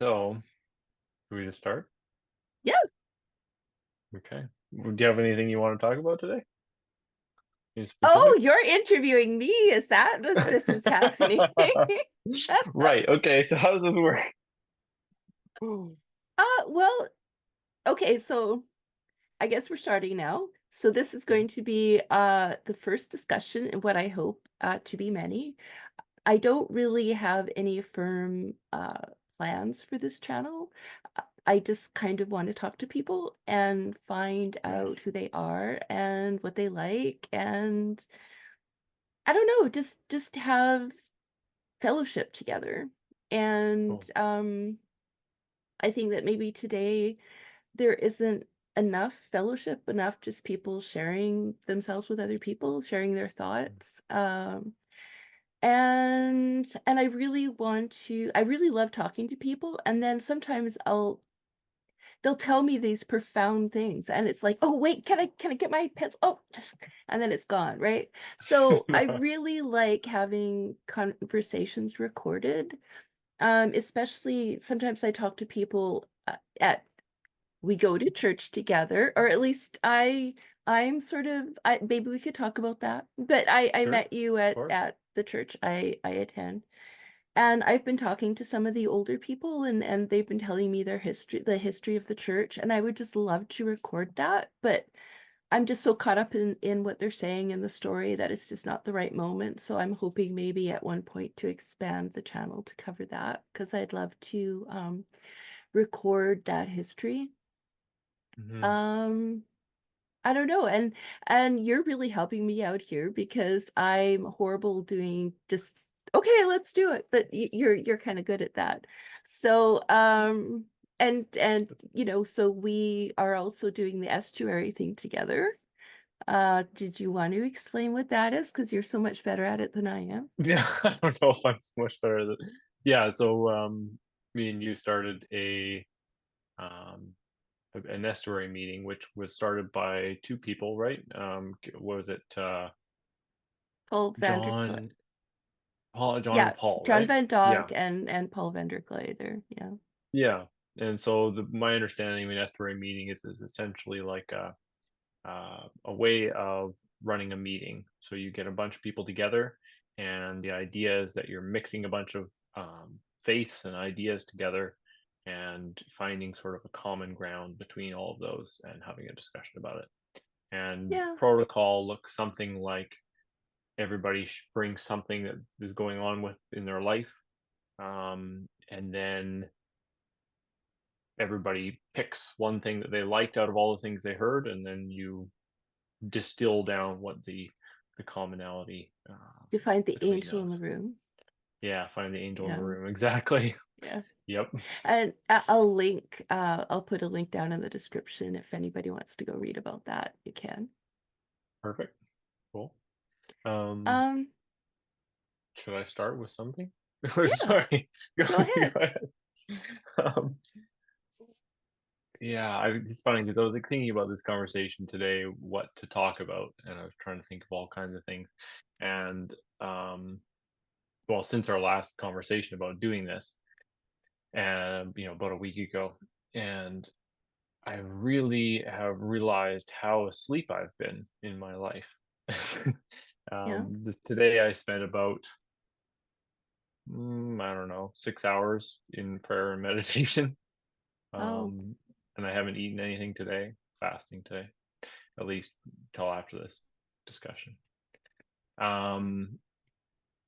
So, should we just start? Yeah. Okay. Do you have anything you want to talk about today? Any Oh, specific? you're interviewing me. Is that what this is happening? Right. Okay. So how does this work? Well, okay, so I guess we're starting now. So this is Mhm. going to be the first discussion and what I hope to be many. I don't really have any firm plans for this channel. I just kind of want to talk to people and find out who they are and what they like, and I don't know, just have fellowship together. And Cool. I think that maybe today there isn't enough fellowship, enough just people sharing themselves with other people, sharing their thoughts. And I really love talking to people. And then sometimes they'll tell me these profound things. And it's like, oh wait, can I get my pencil? Oh, and then it's gone, right? So I really like having conversations recorded. Especially sometimes I talk to people at we go to church together, or at least I'm sort of maybe we could talk about that. But I Sure. met you Of course. at the church I attend. And I've been talking to some of the older people, and they've been telling me the history of the church, and I would just love to record that, but I'm just so caught up in what they're saying in the story that it's just not the right moment. So I'm hoping maybe at one point to expand the channel to cover that because I'd love to record that history. Hmm. Um, I don't know, and you're really helping me out here because I'm horrible doing just okay, let's do it. But you're kind of good at that. So and so we are also doing the estuary thing together. Did you want to explain what that is? Because you're so much better at it than I am. Yeah. I don't know if I'm so much better than. Yeah. So, me and you started um an estuary meeting, which was started by two people, right? What was it? Paul Vanderklee. John, John Yeah, and Paul, John right? Van Yeah. Dog and Paul Vanderklee there. Yeah. Yeah. And so my understanding of an estuary meeting is essentially like a way of running a meeting. So you get a bunch of people together, and the idea is that you're mixing a bunch of faiths and ideas together and finding sort of a common ground between all of those and having a discussion about it. And Yeah. protocol looks something like everybody brings something that is going on with in their life, and then everybody picks one thing that they liked out of all the things they heard, and then you distill down what the commonality To find the between angel in those. the room. Yeah, find the angel in the Yeah. room. Exactly. Yeah. Yep. And I'll put a link down in the description if anybody wants to go read about that, you can. Perfect. Cool. Um, Um, should I start with something? Or yeah, sorry. Go, go go ahead. ahead. Um, yeah, it's funny because I was like thinking about this conversation today, what to talk about, and I was trying to think of all kinds of things. And well, since our last conversation about doing this, and about a week ago, and I really have realized how asleep I've been in my life. Yeah. Today I spent about, I don't know, 6 hours in prayer and meditation. Oh, Um, and I haven't eaten anything today, fasting today, at least till after this discussion. Um,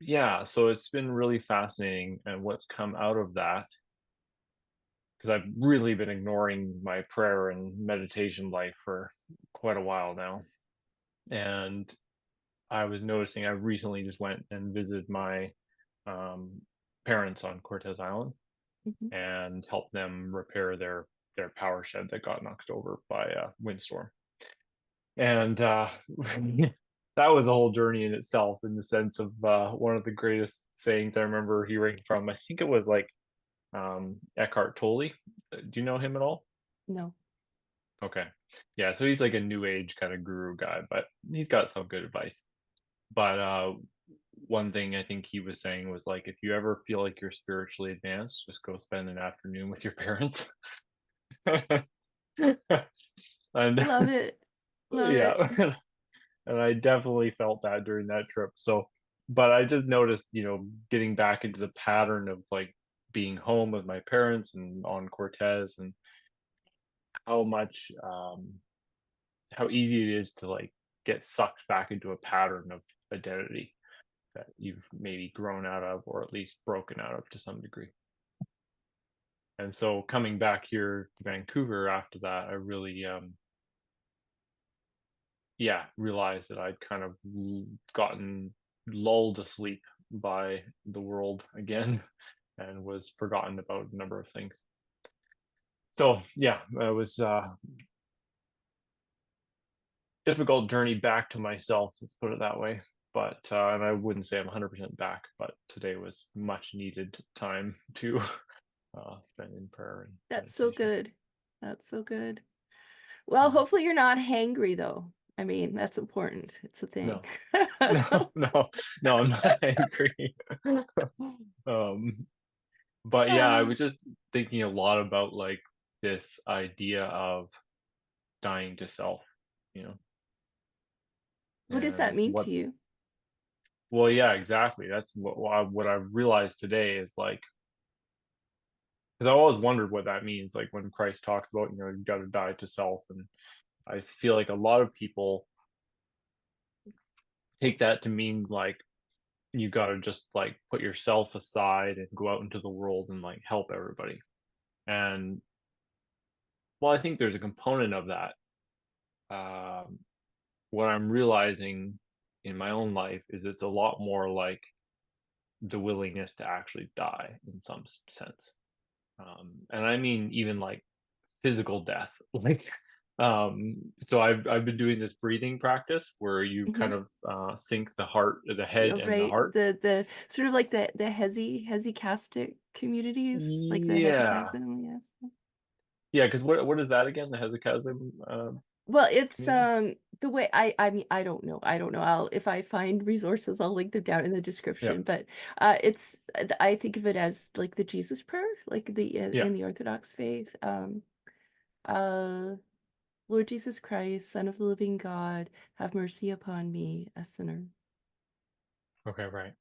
yeah, so it's been really fascinating and what's come out of that because I've really been ignoring my prayer and meditation life for quite a while now. And I was noticing I recently just went and visited my um, parents on Cortez Island mhm. and helped them repair their power shed that got knocked over by a windstorm. And that was a whole journey in itself, in the sense of one of the greatest sayings I remember hearing from. I think it was like Eckhart Tolle. Do you know him at all? No. Okay, yeah. So he's like a new age kind of guru guy, but he's got some good advice. But one thing I think he was saying was like, if you ever feel like you're spiritually advanced, just go spend an afternoon with your parents. And Love it. Love it. yeah, and I definitely felt that during that trip. So, but I just noticed, getting back into the pattern of like being home with my parents and on Cortez, and how much, how easy it is to like get sucked back into a pattern of identity that you've maybe grown out of, or at least broken out of to some degree. And so coming back here to Vancouver after that, I really, yeah, realized that I'd kind of gotten lulled asleep by the world again and was forgotten about a number of things. So yeah, it was a difficult journey back to myself, let's put it that way. But and I wouldn't say I'm 100% back, but today was much needed time to spend in prayer and That's so meditation. good. That's so good. Well, Mhm. hopefully you're not hangry though. I mean, that's important. It's a thing. No, no, no, no, I'm not angry. um, but yeah, I Ah, was just thinking a lot about like this idea of dying to self, you know, what does that and mean to what, you? well, yeah, exactly. That's what I realized today is like, because I always wondered what that means, like when Christ talked about, you got to die to self. And I feel like a lot of people take that to mean like you got to just like put yourself aside and go out into the world and like help everybody. And well, I think there's a component of that. Um, what I'm realizing in my own life is it's a lot more like the willingness to actually die in some sense. And I mean even like physical death. Like, so I've been doing this breathing practice where you kind Mhm. of sync the head and the Right. heart. The sort of like the hesychastic communities, like the Yeah, hesychasm, yeah. yeah. Because what is that again? The hesychasm Well, it's, community. the way I mean, I don't know, I'll if I find resources, I'll link them down in the Yeah, description, but, it's I think of it as, like, the Jesus prayer, like, yeah. in the Orthodox faith, uh, "Lord Jesus Christ, Son of the living God, have mercy upon me, a sinner." Okay, right.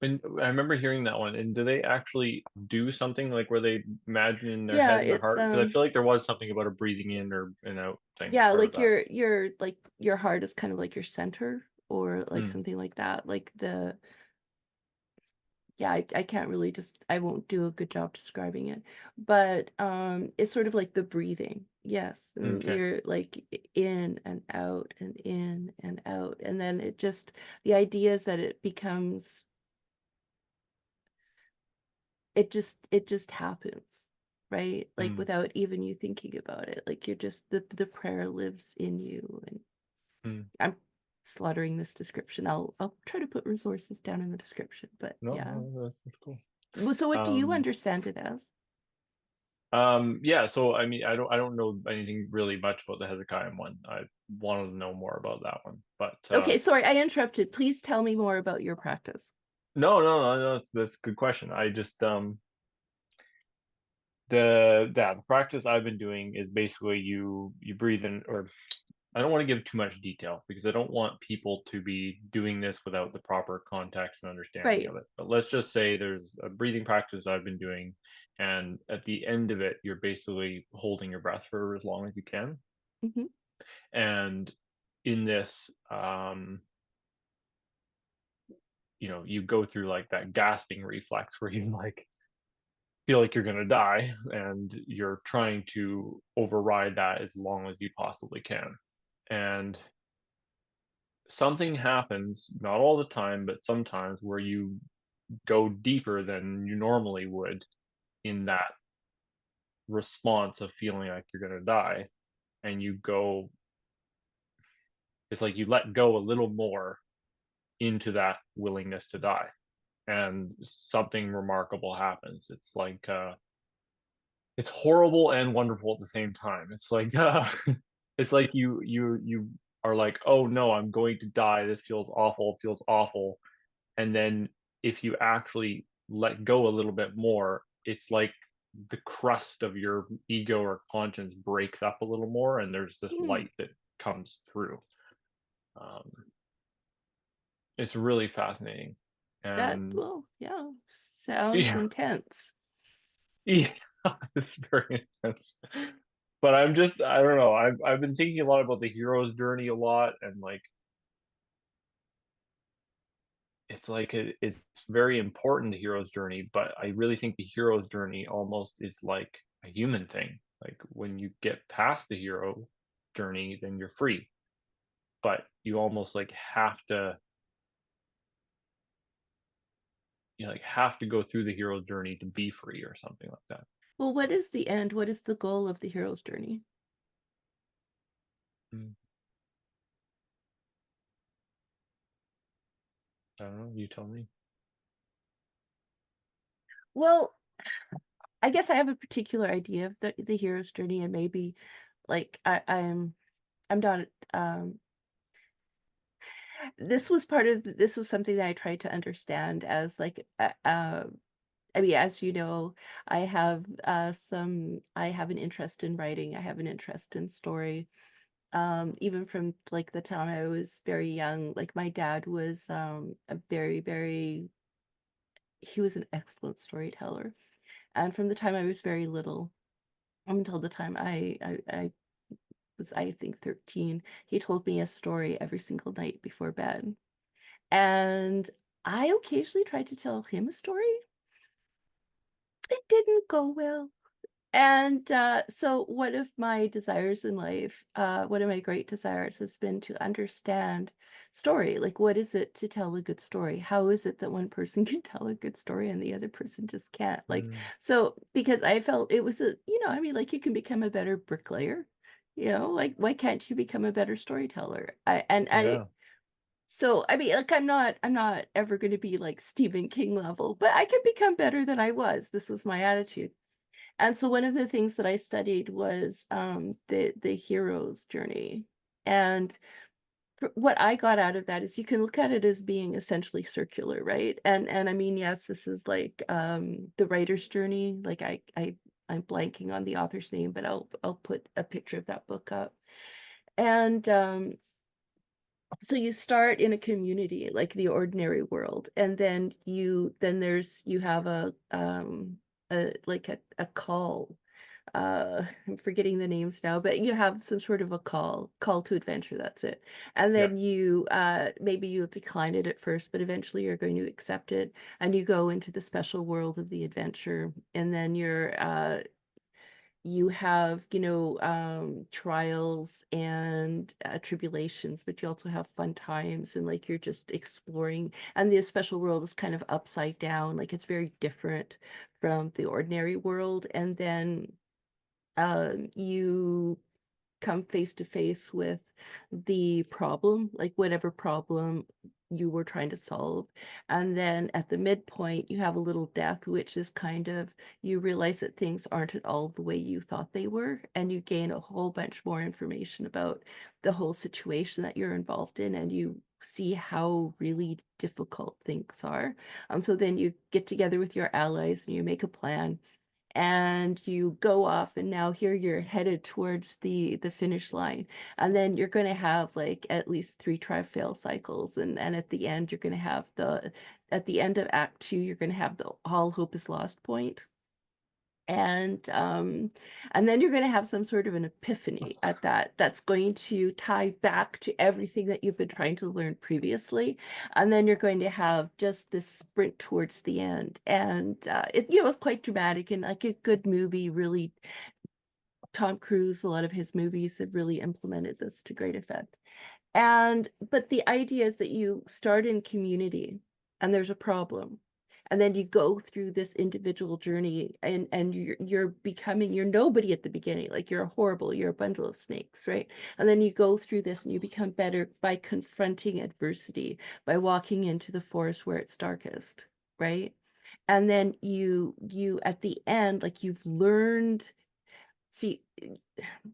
And I remember hearing that one. And do they actually do something like where they imagine in their Yeah, head and their it's, heart? Because I feel like there was something about a breathing in or an out thing, yeah, part of like, that. your heart is kind of like your center or, like, Mm, something like that, like, the yeah, I can't really just I won't do a good job describing it. But it's sort of like the breathing. Yes. And okay. you're like in and out and in and out. And then it just the idea is that it becomes it just happens, right? Like Mm, without even you thinking about it. Like you're just the prayer lives in you. And mm. I'm slaughtering this description. I'll try to put resources down in the description. But No, yeah. no, that's cool. Well, so what do you Um, understand it as? yeah, so I mean, I don't know anything really much about the Hezekiah one. I wanted to know more about that one, but Okay, sorry, I interrupted. Please tell me more about your practice. no, no, no, no, that's a good question. I just the practice I've been doing is basically you breathe in, or I don't want to give too much detail because I don't want people to be doing this without the proper context and understanding of Right. it. But let's just say there's a breathing practice I've been doing, and at the end of it, you're basically holding your breath for as long as you can. Mhm. And in this, you go through like that gasping reflex where you like feel like you're going to die, and you're trying to override that as long as you possibly can. And something happens, not all the time, but sometimes, where you go deeper than you normally would in that response of feeling like you're going to die. And it's like you let go a little more into that willingness to die. And something remarkable happens. It's like, it's horrible and wonderful at the same time. It's like, it's like you are like, oh no, I'm going to die. This feels awful. It feels awful. And then if you actually let go a little bit more, it's like the crust of your ego or conscience breaks up a little more, and there's this Hmm, light that comes through. Um, it's really fascinating. that And well, yeah, sounds yeah, intense. yeah, it's very intense. But I don't know. I've been thinking a lot about the hero's journey a lot, and like it's very important, the hero's journey, but I really think the hero's journey almost is like a human thing. Like when you get past the hero journey, then you're free. But you almost like have to have to go through the hero journey to be free or something like that. Well, what is the end? What is the goal of the hero's journey? Mm, I don't know. You tell me. Well, I guess I have a particular idea of the hero's journey, and maybe like I'm not this was part of this was something that I tried to understand as like I mean, as you know, I have an interest in writing. I have an interest in story. Even from like the time I was very young, like my dad was a very he was an excellent storyteller. And from the time I was very little until the time I was, I think, 13, he told me a story every single night before bed. And I occasionally tried to tell him a story. It didn't go well. And so one of my desires in life, one of my great desires has been to understand story. Like, what is it to tell a good story? How is it that one person can tell a good story and the other person just can't? Like, Mm, so because I felt it was I mean, like you can become a better bricklayer, like why can't you become a better storyteller? I yeah. so I mean, like I'm not ever going to be like Stephen King level, but I can become better than I was. This was my attitude. And so one of the things that I studied was the hero's journey. And what I got out of that is you can look at it as being essentially circular, right? And I mean, yes, this is like the writer's journey. Like I'm blanking on the author's name, but I'll put a picture of that book up. And so you start in a community like the ordinary world, and then you have a like a call. I'm forgetting the names now, but you have some sort of a call to adventure, that's it. And Yeah. then you maybe you'll decline it at first, but eventually you're going to accept it, and you go into the special world of the adventure. And then you have, trials and tribulations, but you also have fun times, and like you're just exploring. And the special world is kind of upside down, like it's very different from the ordinary world. And then you come face to face with the problem, like whatever problem you were trying to solve. And then at the midpoint, you have a little death, which is kind of you realize that things aren't at all the way you thought they were, and you gain a whole bunch more information about the whole situation that you're involved in, and you see how really difficult things are. So then you get together with your allies and you make a plan, and you go off, and now here you're headed towards the finish line. And then you're going to have like at least 3 try fail cycles, and at the end you're going to have the at the end of act 2 you're going to have the all hope is lost point. And then you're going to have some sort of an epiphany at that's going to tie back to everything that you've been trying to learn previously. And then you're going to have just this sprint towards the end. And it's quite dramatic and like a good movie. Really, Tom Cruise, a lot of his movies have really implemented this to great effect. And but the idea is that you start in community and there's a problem. And then you go through this individual journey, and you're nobody at the beginning. Like you're a bundle of snakes, right? And then you go through this and you become better by confronting adversity, by walking into the forest where it's darkest, right? And then you at the end, like you've learned See,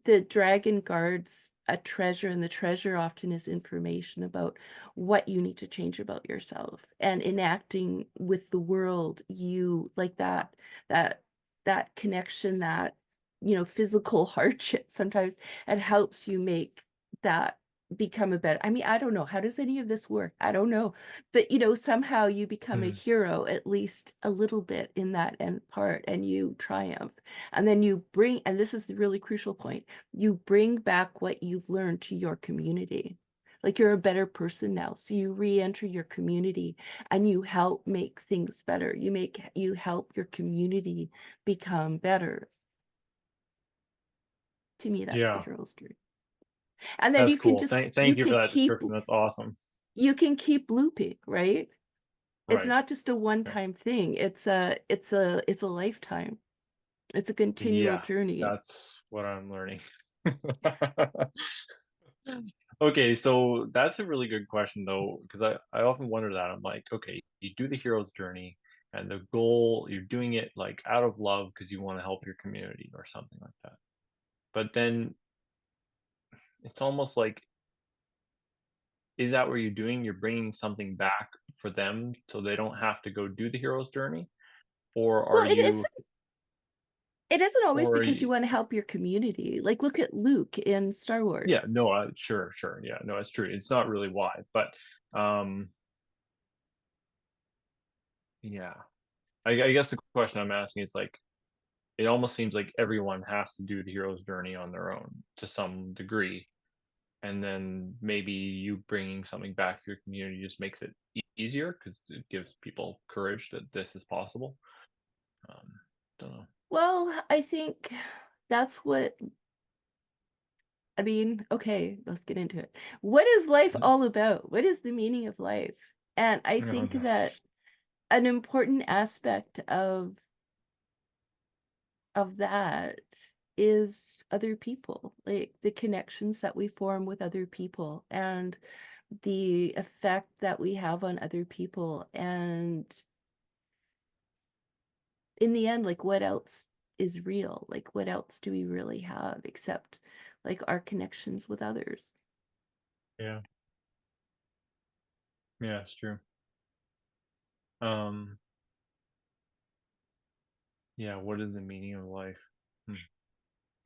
the dragon guards a treasure, and the treasure often is information about what you need to change about yourself. And enacting with the world, you like that that connection, that physical hardship sometimes, it helps you make that become a better. I mean, I don't know. How does any of this work? I don't know. But somehow you become a Mm, hero, at least a little bit in that end part, and you triumph. And then you bring, and this is the really crucial point, you bring back what you've learned to your community. Like you're a better person now. So you re-enter your community and you help make things better. You help your community become better. To me, that's the yeah, hero's journey. And then that's you can cool. just Thank you for that description. That's awesome. you can keep looping, right? It's Right. not just a Right. one-time thing. It's a lifetime. It's a continual Yeah, journey. that's what I'm learning. Okay, so that's a really good question though, because I often wonder that. I'm like, okay, you do the hero's journey and the goal, you're doing it like out of love because you want to help your community or something like that. But then it's almost like, is that what you're doing? You're bringing something back for them so they don't have to go do the hero's journey? Or Well, are you, it isn't always or are because you you, wanna help your community. Like, look at Luke in Star yeah, Wars. no, sure, sure. Yeah, no, it's true. It's not really why, but um, yeah. I guess the question I'm asking is like, it almost seems like everyone has to do the hero's journey on their own to some degree, and then maybe you bringing something back to your community just makes it easier because it gives people courage that this is possible. Um, don't know. Well, I think that's what I mean, okay, let's get into it. What is life all about? What is the meaning of life? And I No, think no. that an important aspect of that is other people, like the connections that we form with other people and the effect that we have on other people. And in the end, like what else is real? Like what else do we really have except like our connections with others? Yeah, yeah, it's true. Um, yeah, what is the meaning of life? Hmm.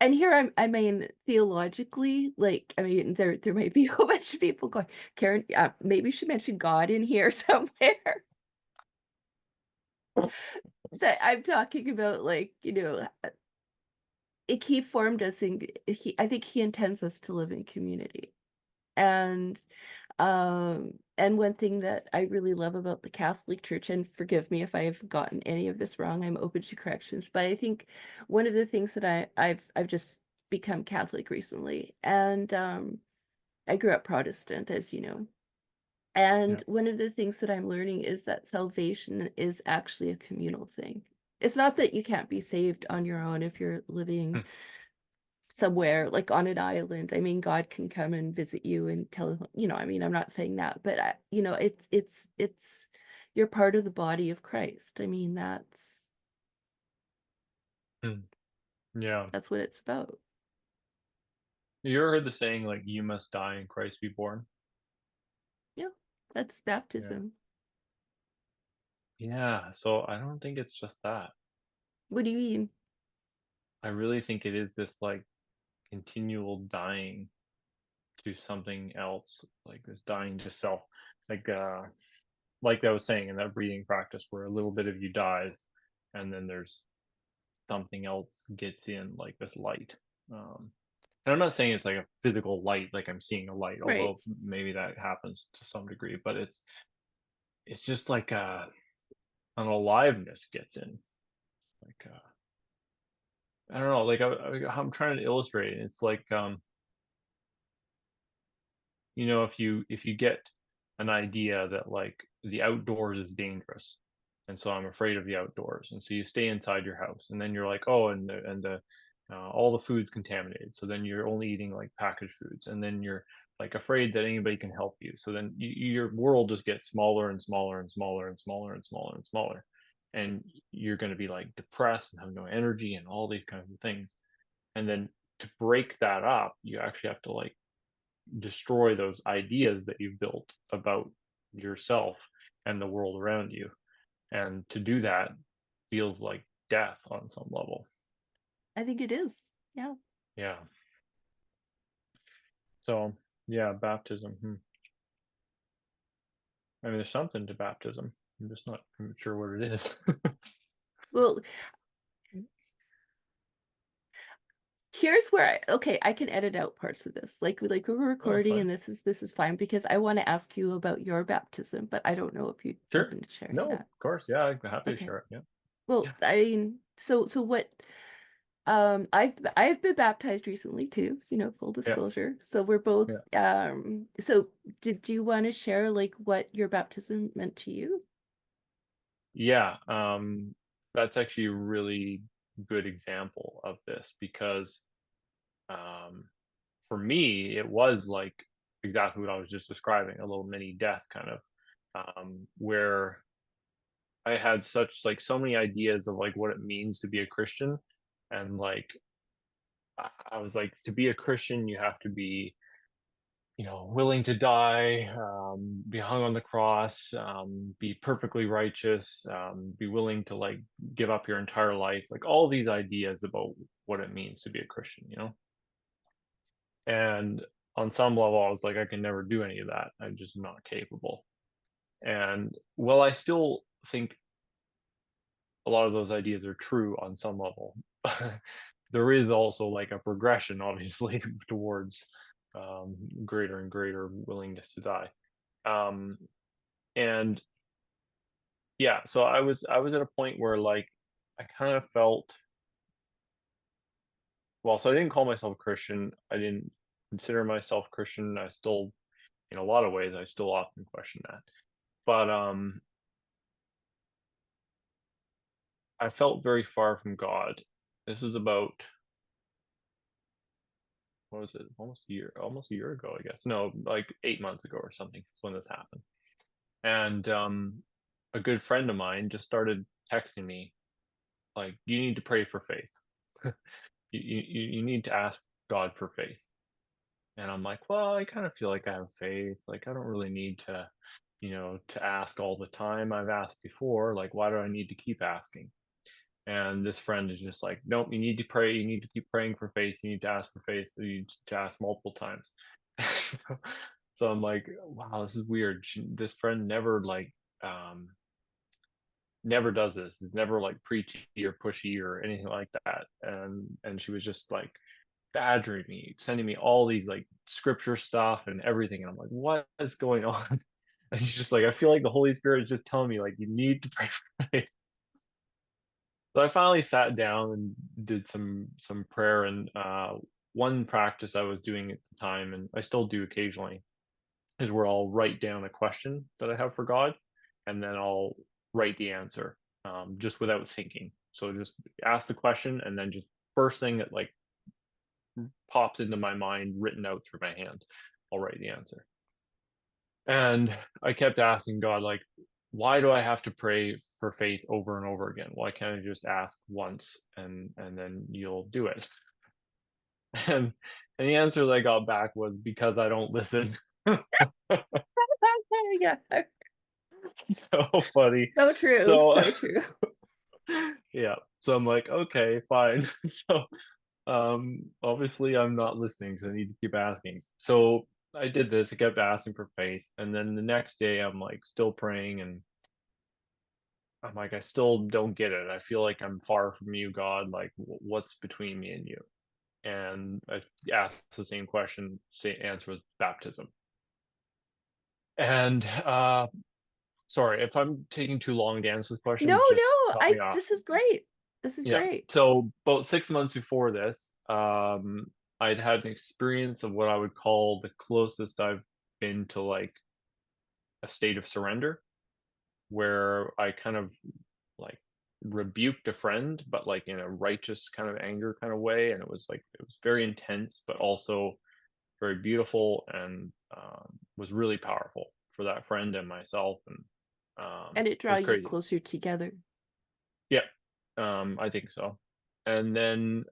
And here I mean, theologically, like, I mean, there might be a whole bunch of people going, Karen, maybe you should mention God in here somewhere. That I'm talking about, like, he formed us in I think he intends us to live in community. And and one thing that I really love about the Catholic Church, and forgive me if I've gotten any of this wrong, I'm open to corrections, but I think one of the things that I've just become Catholic recently, and I grew up Protestant, as you know. Yeah. And one of the things that I'm learning is that salvation is actually a communal thing. It's not that you can't be saved on your own if you're living Hmm. somewhere like on an island. I mean, God can come and visit you and tell, I mean, I'm not saying that, but it's you're part of the body of Christ. I mean, Hmm. Yeah. that's what it's about. You ever heard the saying like you must die and Christ be born? Yeah, that's Yeah. baptism. Yeah. So I don't think it's just that. What do you mean? I really think it is this like continual dying to something else, like this dying to self, like like I was saying in that breathing practice where a little bit of you dies and then there's something else gets in, like this light. Um, and I'm not saying it's like a physical light, like I'm seeing a light, Right. although maybe that happens to some degree, but it's just like an aliveness gets in. Like I don't know, like I'm trying to illustrate it. It's like if you get an idea that like the outdoors is dangerous, and so I'm afraid of the outdoors, and so you stay inside your house, and then you're like, oh, and the all the food's contaminated, so then you're only eating like packaged foods, and then you're like afraid that anybody can help you, so then your world just gets smaller and smaller and smaller and smaller and smaller and smaller, and you're going to be like depressed and have no energy and all these kinds of things. And then to break that up, you actually have to like destroy those ideas that you've built about yourself and the world around you. And to do that feels like death on some level. I think it is. Yeah. Yeah. So, yeah, baptism. I mean, there's something to baptism. I'm just not sure what it is. Well, here's where okay, I can edit out parts of this. Like we're Oh, that's recording fine. and this is fine because I want to ask you about your baptism, but I don't know if you're Sure. open to sharing No, of that. course. Yeah, I'm happy to Okay. share it. Yeah. Well, Yeah. I mean, so what I've been baptized recently too, full Yeah. disclosure. So we're both Yeah. so did you want to share like what your baptism meant to you? Yeah. That's actually a really good example of this because um, for me, it was like exactly what I was just describing, a little mini death kind of, where I had such like so many ideas of like what it means to be a Christian, and like I was like, to be a Christian, you have to be, willing to die, be hung on the cross, be perfectly righteous, be willing to like give up your entire life, like all these ideas about what it means to be a Christian. And on some level, I was like, I can never do any of that. I'm just not capable. And well, I still think a lot of those ideas are true on some level. There is also like a progression, obviously, towards greater and greater willingness to die. Um, and yeah, so I was at a point where like I kind of felt well, so I didn't call myself a Christian. I didn't consider myself Christian. I still, in a lot of ways, I still often question that. But I felt very far from God. This was about what was it? Almost a year ago, I guess. No, like 8 months ago or something. That's when this happened. And a good friend of mine just started texting me like, "You need to pray for faith. You need to ask God for faith." And I'm like, "Well, I kind of feel like I have faith. Like, I don't really need to, to ask all the time. I've asked before. Like, why do I need to keep asking?" And this friend is just like, "Nope, you need to pray. You need to keep praying for faith. You need to ask for faith. You need to ask multiple times." So I'm like, wow, this is weird. This friend never like, never does this. It's never like preachy or pushy or anything like that. And she was just like badgering me, sending me all these like scripture stuff and everything. And I'm like, what is going on? And she's just like, I feel like the Holy Spirit is just telling me like you need to pray for faith. So I finally sat down and did some prayer, and one practice I was doing at the time, and I still do occasionally, is where I'll write down a question that I have for God, and then I'll write the answer, just without thinking. So just ask the question, and then just first thing that like pops into my mind, written out through my hand, I'll write the answer. And I kept asking God, like, why do I have to pray for faith over and over again? Why can't I just ask once and then you'll do it? And the answer that I got back was because I don't listen. Yeah. So funny. So true. So So true. yeah. So I'm like, okay, fine. So obviously I'm not listening, so I need to keep asking. So I did this, I kept asking for faith, and then the next day I'm like still praying, and I'm like, I still don't get it. I feel like I'm far from you, God. Like, what's between me and you? And I asked the same question. Same answer was baptism. And sorry if I'm taking too long to answer this No, question. Just no, cut me I off. this is great. This is Yeah. great. So about 6 months before this, I'd had an experience of what I would call the closest I've been to like a state of surrender, where I kind of like rebuked a friend, but like in a righteous kind of anger kind of way. And it was very intense, but also very beautiful, and was really powerful for that friend and myself. And And it it draw was you crazy. closer together. Yeah, I think so. And then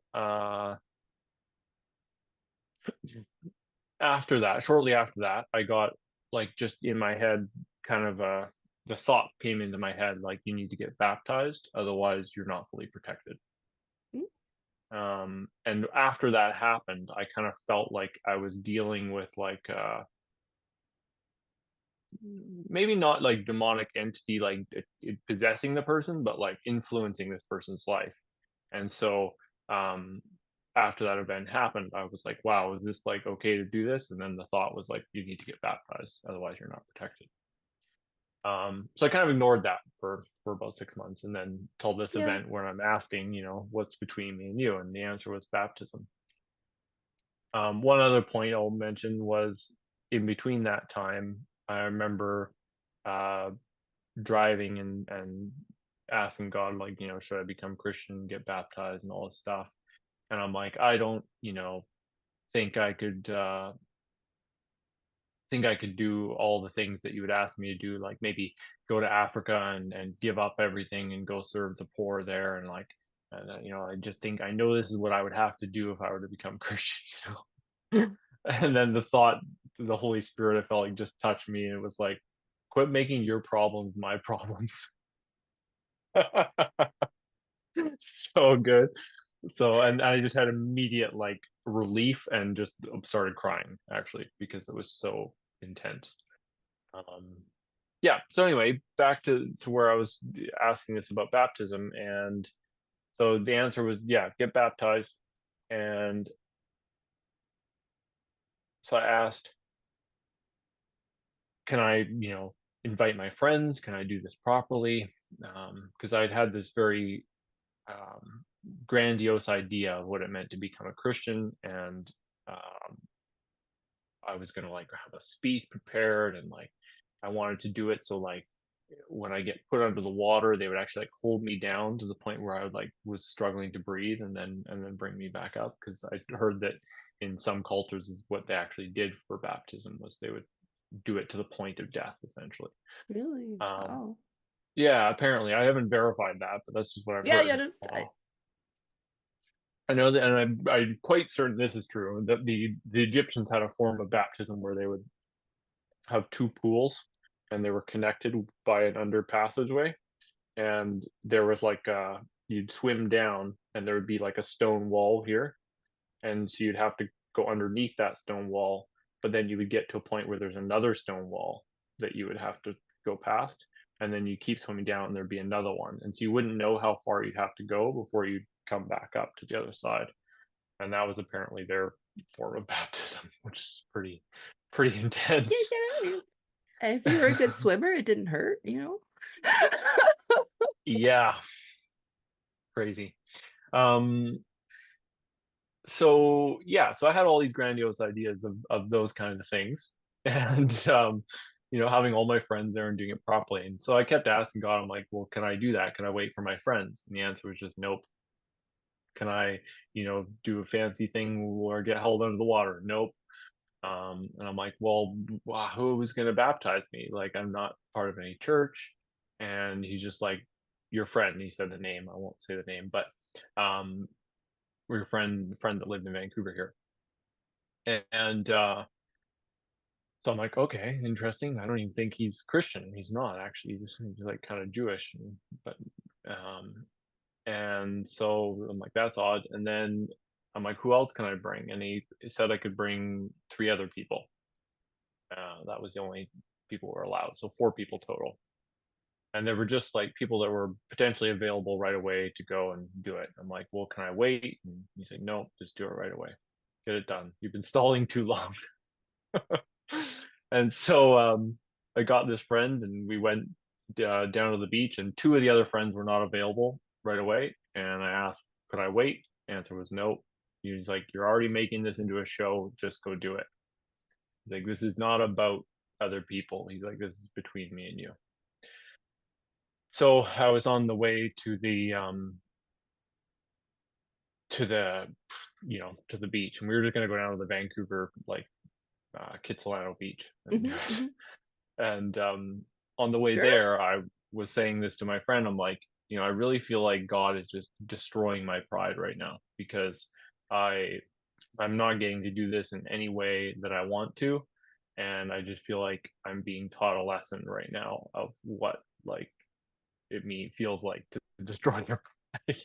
After that, shortly after that, I got like just in my head, kind of the thought came into my head like you need to get baptized, otherwise you're not fully protected. Mm, And after that happened, I kind of felt like I was dealing with like maybe not like demonic entity like possessing the person, but like influencing this person's life. And so um after that event happened, I was like, wow, is this like okay to do this? And then the thought was like, you need to get baptized, otherwise you're not protected. So I kind of ignored that for about 6 months, and then till this yeah. event where I'm asking, what's between me and you, and the answer was baptism. One other point I'll mention was in between that time, I remember uh, driving and asking God, like, should I become Christian, get baptized, and all this stuff. And I'm like, I don't, think I could do all the things that you would ask me to do, like maybe go to Africa and give up everything and go serve the poor there, and like, I just think I know this is what I would have to do if I were to become Christian. And then the Holy Spirit, I felt like just touched me, and it was like, quit making your problems my problems. So good. So, and I just had immediate like relief and just started crying actually because it was so intense. Um, yeah. So anyway, back to where I was asking this about baptism, and so the answer was yeah, get baptized. And so I asked, can I, invite my friends? Can I do this properly? Because I'd had this very um, grandiose idea of what it meant to become a Christian, and um, I was gonna like have a speech prepared, and like I wanted to do it so like when I get put under the water, they would actually like hold me down to the point where I would like was struggling to breathe, and then bring me back up, because I heard that in some cultures is what they actually did for baptism was they would do it to the point of death essentially. Really? Um, Wow. yeah, apparently I haven't verified that, but that's just what I've Yeah, yeah, heard. I I know that, and I'm quite certain this is true, that the Egyptians had a form of baptism where they would have two pools, and they were connected by an under passageway, and there was like you'd swim down, and there would be like a stone wall here, and so you'd have to go underneath that stone wall, but then you would get to a point where there's another stone wall that you would have to go past, and then you keep swimming down, and there'd be another one, and so you wouldn't know how far you'd have to go before you'd come back up to the other side. And that was apparently their form of baptism, which is pretty can't intense. get out of here. And if you were a good swimmer, it didn't hurt, you know? Yeah, crazy. Um, so yeah, so I had all these grandiose ideas of those kind of things, and having all my friends there and doing it properly. And so I kept asking God, I'm like, well, can I do that? Can I wait for my friends? And the answer was just nope. Can I, do a fancy thing or get held under the water? Nope. And I'm like, well, wow, who's going to baptize me? Like, I'm not part of any church. And he's just like, your friend. He said the name. I won't say the name, but um, we're your friend that lived in Vancouver here. And so I'm like, okay, interesting. I don't even think he's Christian. He's not actually. He's like kind of Jewish, but um, and so I'm like, that's odd. And then I'm like, who else can I bring? And he said I could bring three other people. That was the only people were allowed, so four people total. And they were just like people that were potentially available right away to go and do it. I'm like, well, can I wait? And he said, no, just do it right away. Get it done. You've been stalling too long. And so I got this friend, and we went down to the beach, and two of the other friends were not available right away. And I asked, could I wait? Answer was no. He was like, you're already making this into a show. Just go do it. He's like, this is not about other people. He's like, this is between me and you. So I was on the way to the beach, and we were just gonna go down to the Vancouver like Kitsilano beach, and Mhm, mhm. and on the way Sure. there, I was saying this to my friend. I'm like, I really feel like God is just destroying my pride right now, because I I'm not getting to do this in any way that I want to, and I just feel like I'm being taught a lesson right now of what like feels like to destroy your pride.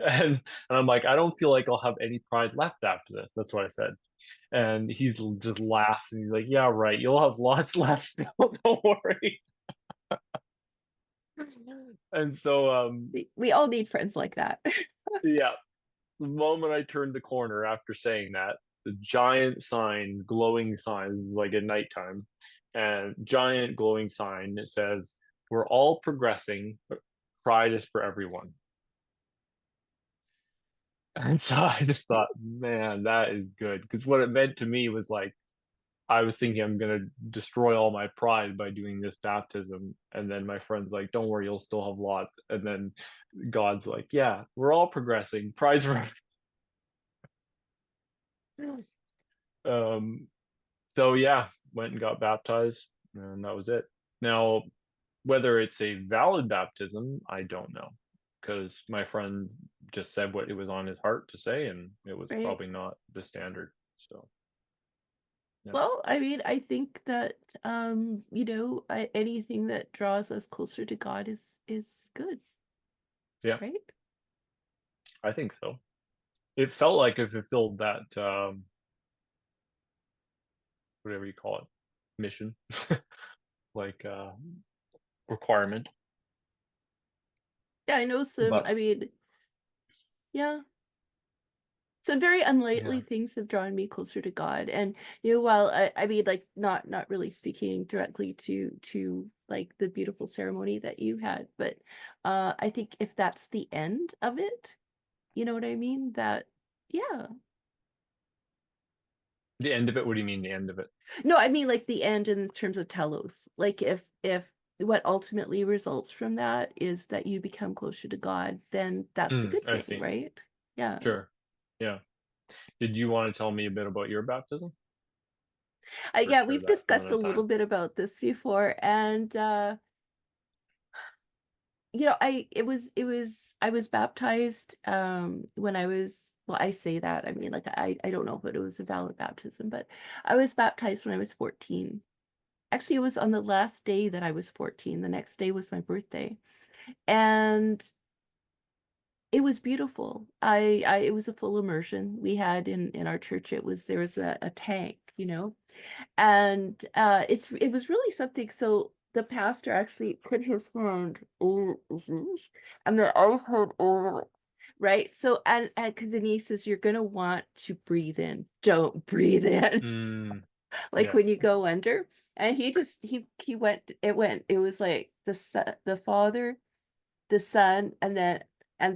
and I'm like, I don't feel like I'll have any pride left after this. That's what I said. And he's just laughs and he's like, yeah, right. You'll have lots left still. Don't worry. And so, See, we all need friends like that. yeah, the moment I turned the corner after saying that, the giant sign, glowing sign, like at nighttime, and giant glowing sign that says, "We're all progressing. But pride is for everyone." And so I just thought, man, that is good. Because what it meant to me was like, I was thinking I'm going to destroy all my pride by doing this baptism. And then my friend's like, don't worry, you'll still have lots. And then God's like, yeah, we're all progressing. Pride's for everyone. So yeah, went and got baptized, and that was it. Now, whether it's a valid baptism, I don't know, because my friend just said what it was on his heart to say, and it was Right. probably not the standard. So yeah, Well, I mean, I think that anything that draws us closer to God is good, yeah, right? I think so. It felt like it fulfilled that whatever you call it, mission, like requirement. Yeah, I know some, But I mean, yeah, some very unlikely yeah, things have drawn me closer to God. And while I mean, like, not really speaking directly to like the beautiful ceremony that you had, but I think if that's the end of it, you know what I mean? That yeah. the end of it. What do you mean the end of it? No, I mean like the end in terms of telos. Like if what ultimately results from that is that you become closer to God, then that's a good I thing, see. right? Yeah. Sure. Yeah. Did you want to tell me a bit about your baptism, or Yeah, share we've that discussed another a little time? bit about this before, and I was baptized when I was, well, I say that, I mean, like, I don't know if it was a valid baptism, but I was baptized when I was 14. Actually, it was on the last day that I was 14. The next day was my birthday. And it was beautiful. It was a full immersion. We had in our church, there was a tank, and it was really something. So the pastor actually put his hand over and then I heard over it, right? So and because then he says you're gonna want to breathe in. Don't breathe in Mm, like yeah. when you go under. And he went, it was like the Father, the Son, and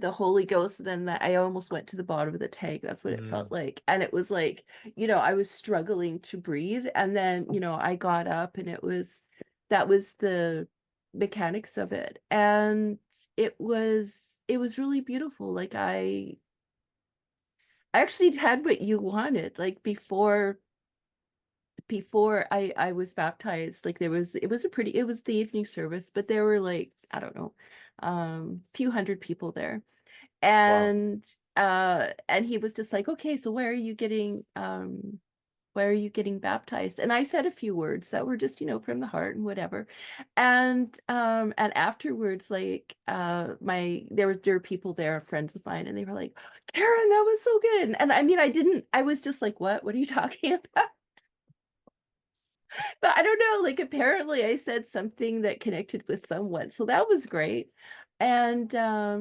the Holy Ghost, and then I almost went to the bottom of the tank. That's what it felt Mm, like. And it was like, I was struggling to breathe. And then, I got up and that was the mechanics of it. And it was really beautiful. Like I actually had what you wanted. Like before I was baptized, like it was the evening service, but there were like, I don't know, few hundred people there. wow. And he was just like, okay, so why are you getting baptized? And I said a few words that were just, from the heart and whatever. And afterwards, like there were people there, friends of mine, and they were like, Karen, that was so good. And I mean, I was just like, what are you talking about? But I don't know, like, apparently I said something that connected with someone, so that was great. And, yeah,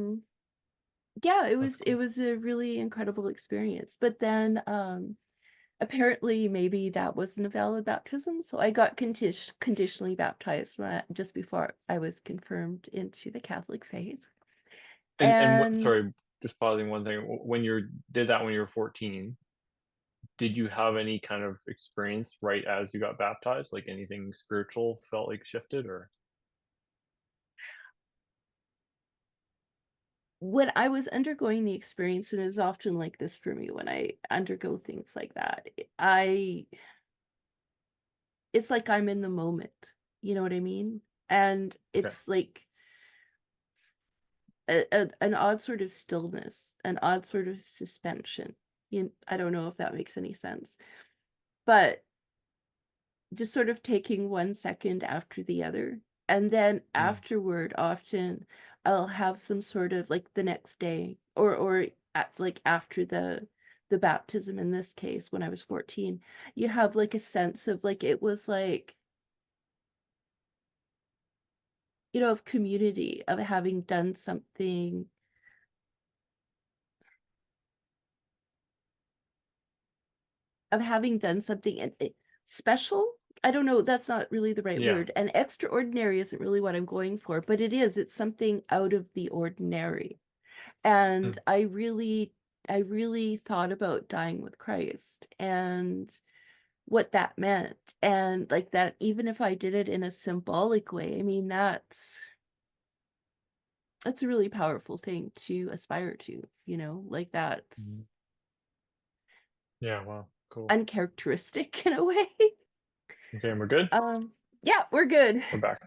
it That's was it cool. was a really incredible experience. But then, apparently maybe that wasn't a valid baptism, so I got conditionally baptized just before I was confirmed into the Catholic faith. And And sorry, just pausing one thing. When you did that when you were 14, did you have any kind of experience right as you got baptized? Like anything spiritual felt like shifted, or when I was undergoing the experience, and it is often like this for me when I undergo things like that, I it's like I'm in the moment. You know what I mean? And okay. it's like an odd sort of stillness, an odd sort of suspension. I don't know if that makes any sense. But just sort of taking 1 second after the other, and then Mm, afterward, often, I'll have some sort of like, the next day, or like, after the baptism in this case, when I was 14, you have, like, a sense of, like, it was like, of community, of having done something, special? I don't know, that's not really the right yeah. word, and extraordinary isn't really what I'm going for, but it's something out of the ordinary. And Mm, I really thought about dying with Christ and what that meant. And like that, even if I did it in a symbolic way, I mean, that's a really powerful thing to aspire to, like mm. that's Yeah, wow, cool. uncharacteristic in a way. Okay, and we're good? Um, yeah, we're good. We're back.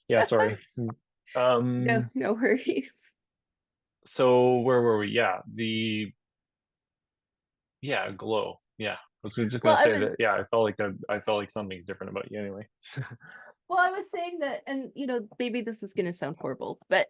Yeah, sorry. No, Um, no worries. so where were we? Yeah, glow. Yeah. I was just Well, gonna I say was that, yeah, I felt like something's different about you anyway. well, I was saying that, and maybe this is gonna sound horrible, but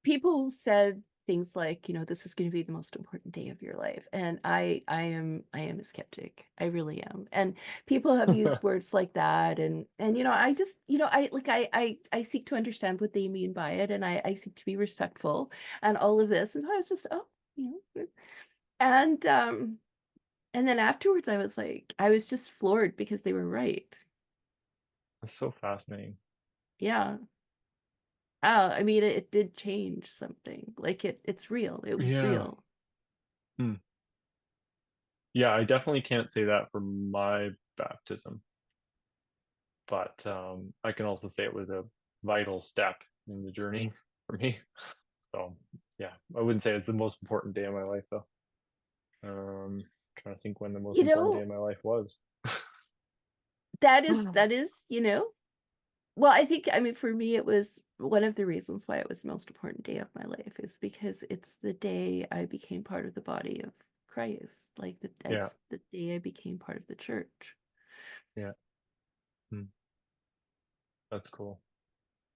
people said things like, this is going to be the most important day of your life, and I am a skeptic. I really am. And people have used words like that, and I just, I seek to understand what they mean by it, and I seek to be respectful and all of this. And so I was just, oh, and and then afterwards I was just floored because they were right. It's so fascinating. Yeah. I mean, it did change something. Like it's real. It was Yeah. real. Hmm. Yeah, I definitely can't say that for my baptism, but I can also say it was a vital step in the journey for me. So yeah, I wouldn't say it's the most important day of my life though. Trying to think when the most You important day know, of my life was. that is, well, I mean, for me, it was one of the reasons why it was the most important day of my life is because it's the day I became part of the body of Christ. Like Yeah, it's the day I became part of the church. yeah, hmm, that's cool.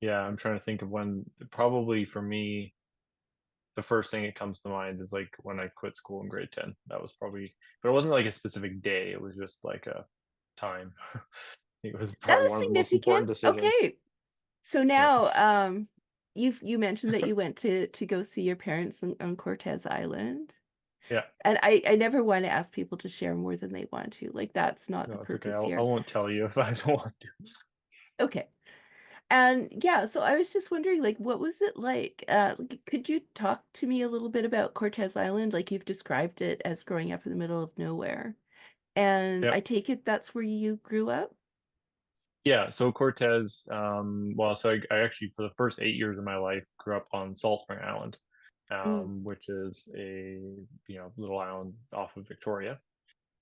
Yeah, I'm trying to think of when. Probably for me, the first thing that comes to mind is like when I quit school in grade 10. That was probably, but it wasn't like a specific day. It was just like a time. It was That probably was one of the most significant. important decisions. Okay. So Yeah, now, you mentioned that you went to go see your parents on Cortez Island. yeah. And I never want to ask people to share more than they want to. Like that's not the No, it's okay. purpose I here. won't tell you if I don't want to. Okay. And yeah, so I was just wondering, like, what was it like? Could you talk to me a little bit about Cortez Island? Like you've described it as growing up in the middle of nowhere. And Yep. I take it that's where you grew up? Yeah, so Cortez, well, so I actually, for the first 8 years of my life, grew up on Salt Spring Island, Mm. which is a, little island off of Victoria.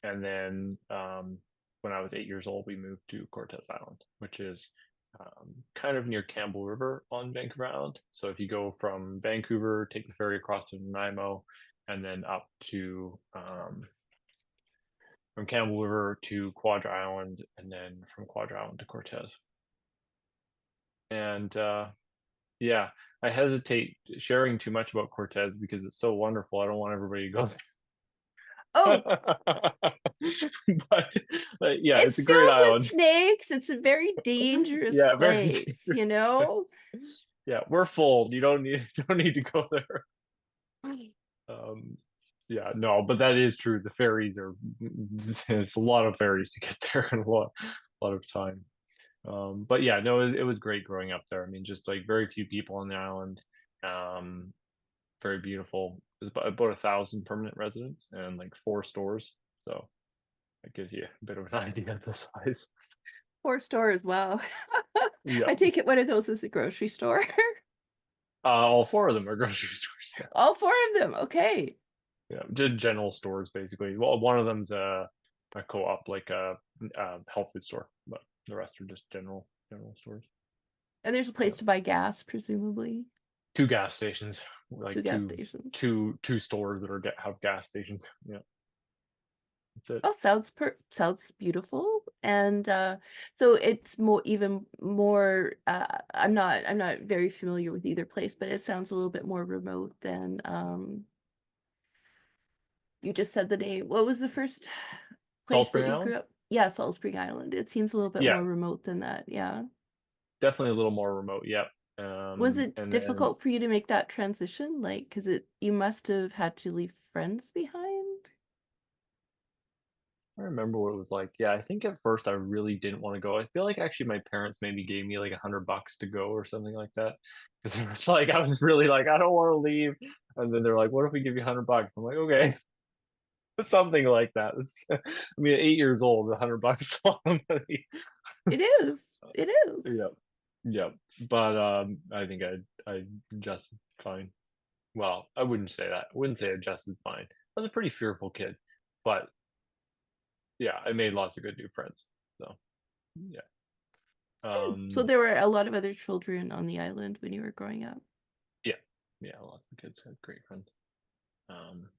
And then when I was 8 years old, we moved to Cortez Island, which is kind of near Campbell River on Vancouver Island. So if you go from Vancouver, take the ferry across to Nanaimo, and then up to from Campbell River to Quadra Island, and then from Quadra Island to Cortez. And yeah, I hesitate sharing too much about Cortez because it's so wonderful. I don't want everybody to go there. Oh, but yeah, it's it's a great filled with island. snakes. It's a very dangerous Yeah, very place, you dangerous know? place. Yeah, we're full. You don't need you don't need to go there. Um, yeah, no, but that is true. The ferries are it's a lot of ferries to get there and a lot of time. But yeah, no, it was great growing up there. I mean, just like very few people on the island. Um, very beautiful. There's about 1,000 permanent residents and like 4 stores. So that gives you a bit of an idea of the size. 4 stores, wow. Yeah. I take it one of those is a grocery store. All 4 of them are grocery stores. Yeah. All 4 of them, okay. Yeah. Just general stores, basically. Well, one of them's a co-op, like a health food store, but the rest are just general stores. And there's a Yeah. place to buy gas, presumably. 2 gas stations, Two like gas stations. two stores that are have gas stations. Yeah, that's it. Oh, sounds beautiful, and, so it's more even more, I'm not very familiar with either place, but it sounds a little bit more remote than, you just said the name. What was the first Salt place Spring that you grew Island? up? Yeah, Salt Spring Island. It seems a little bit Yeah, more remote than that, yeah. definitely a little more remote, yep. Was it And then difficult for you to make that transition? Like, 'cause you must have had to leave friends behind? I remember what it was like. Yeah, I think at first I really didn't wanna go. I feel like actually my parents maybe gave me like $100 to go or something like that. 'Cause it was like I was really like, "I don't wanna leave." And then they're like, "What if we give you $100?" I'm like, "Okay." Something like that. It's I mean, at 8 years old, $100 a lot of money. It is. It is. Yep, yep. But, I think I adjusted fine. Well, I wouldn't say that. I wouldn't say I adjusted fine. I was a pretty fearful kid, but yeah, I made lots of good new friends. So, yeah. It's good. So Um, there were a lot of other children on the island when you were growing up? yeah, yeah, lots of kids had great friends. Um,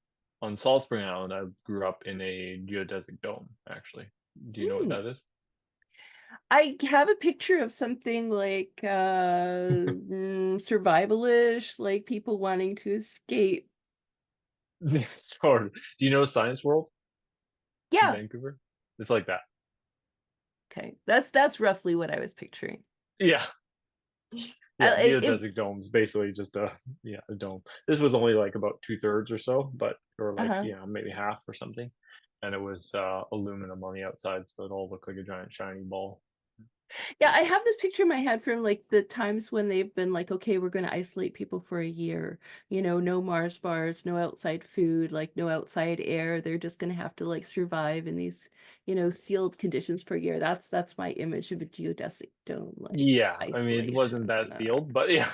on Salt Spring Island, I grew up in a geodesic dome, actually. Do you know what Mm. that is? I have a picture of something like, survival-ish, like people wanting to escape. Sort of. Do you know Science World in Yeah, Vancouver? It's like that. okay. That's roughly what I was picturing. Yeah. Yeah, It geodesic dome's basically just a yeah, a dome. This was only like about 2/3 or so, but or like, uh-huh. yeah, maybe half or something. And it was aluminum on the outside, so it all looked like a giant shiny ball. Yeah, I have this picture in my head from, like, the times when they've been like, "Okay, we're gonna isolate people for a year." You know, no Mars bars, no outside food, like, no outside air. They're just gonna have to, like, survive in these, sealed conditions for a year. That's my image of a geodesic dome, like, Yeah, I mean, it isolation. wasn't that sealed, but yeah,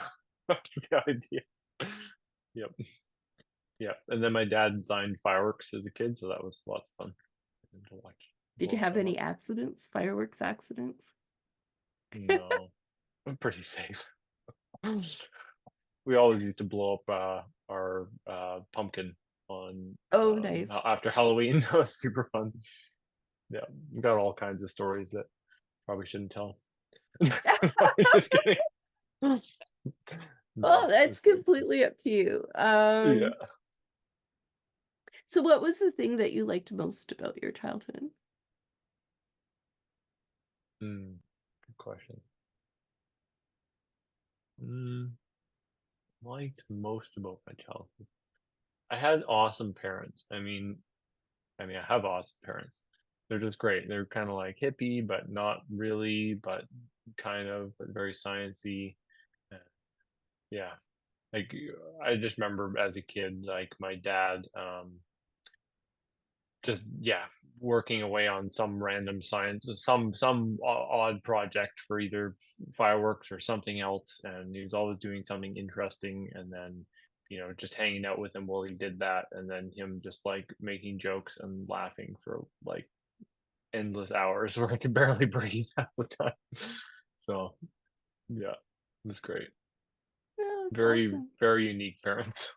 that's the idea. Yep, yep. And then my dad designed fireworks as a kid, so that was lots of fun to watch Did you blow have stuff any up. accidents, fireworks accidents? No, I'm pretty safe. We always used to blow up our pumpkin on Oh, nice. after Halloween. That was super fun. Yeah, we got all kinds of stories that probably shouldn't tell. No, just kidding. Well, No, that's it's good. completely up to you. Yeah. So what was the thing that you liked most about your childhood? Good question. Mm, liked most about my childhood. I had awesome parents. I have awesome parents. They're just great. They're kind of like hippie, but not really, but kind of, but very sciencey. Uh, Yeah, like I just remember as a kid, like my dad, just yeah, working away on some random science, some odd project for either fireworks or something else, and he was always doing something interesting, and then just hanging out with him while he did that, and then him just like making jokes and laughing for like endless hours where I could barely breathe half the time. So yeah, it was great. Oh, that's Very, awesome. very unique parents.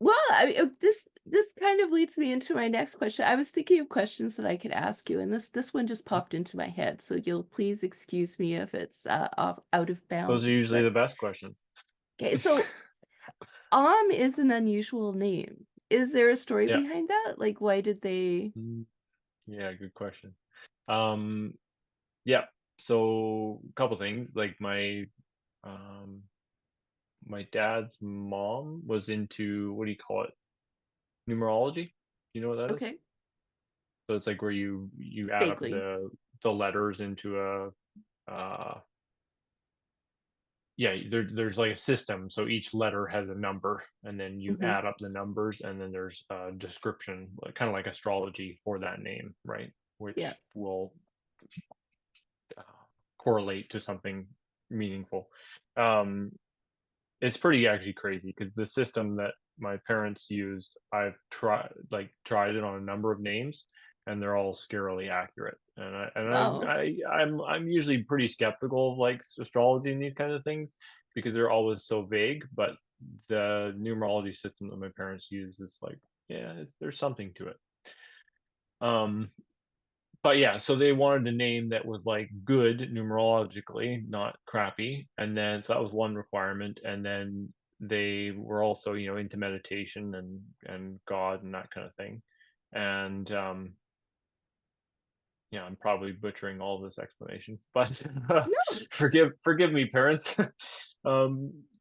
Well, I mean, this kind of leads me into my next question. I was thinking of questions that I could ask you, and this one just popped into my head. So you'll please excuse me if it's off out of Those are bounds. usually But the best questions. okay, so is an unusual name. Is there a story Yeah. behind that? Like, why did they? Mm, yeah, good question. Um, yeah. So a couple things. Like um my dad's mom was into what do you call it? Numerology. You know what that is? Okay, So it's like where you add up vaguely. the letters into a yeah, there's like a system. So each letter has a number, and then you Hmm. add up the numbers, and then there's a description, kind of like astrology for that name, right? Yeah. Which will uh, correlate to something meaningful. Um, it's pretty actually crazy because the system that my parents used, I've tried it on a number of names, and they're all scarily accurate. And Oh. I'm usually pretty skeptical of like astrology and these kind of things because they're always so vague. But the numerology system that my parents use is like, yeah, there's something to it. Um, but yeah, so they wanted a name that was like good numerologically, not crappy. And then so that was one requirement. And then they were also, into meditation and God and that kind of thing. And yeah, I'm probably butchering all this explanation, but No. forgive me, parents.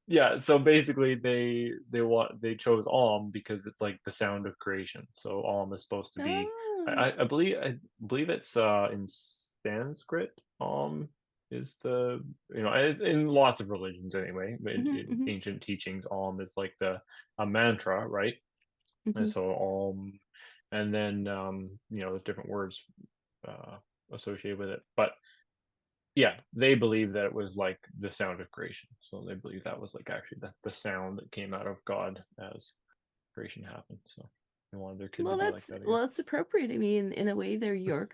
Yeah, so basically they chose Om because it's like the sound of creation. So Om is supposed to be, Oh. I believe it's in Sanskrit. Om is the, and it's in lots of religions anyway. Mhm, In mhm, ancient teachings, Om is like the a mantra, right? And mhm. so Om, and then there's different words uh, associated with it. But yeah, they believe that it was like the sound of creation. So they believe that was like actually the sound that came out of God as creation happened. So they wanted their kid to Well, be like that's that, I well, guess. it's appropriate. I mean, in a way, they're your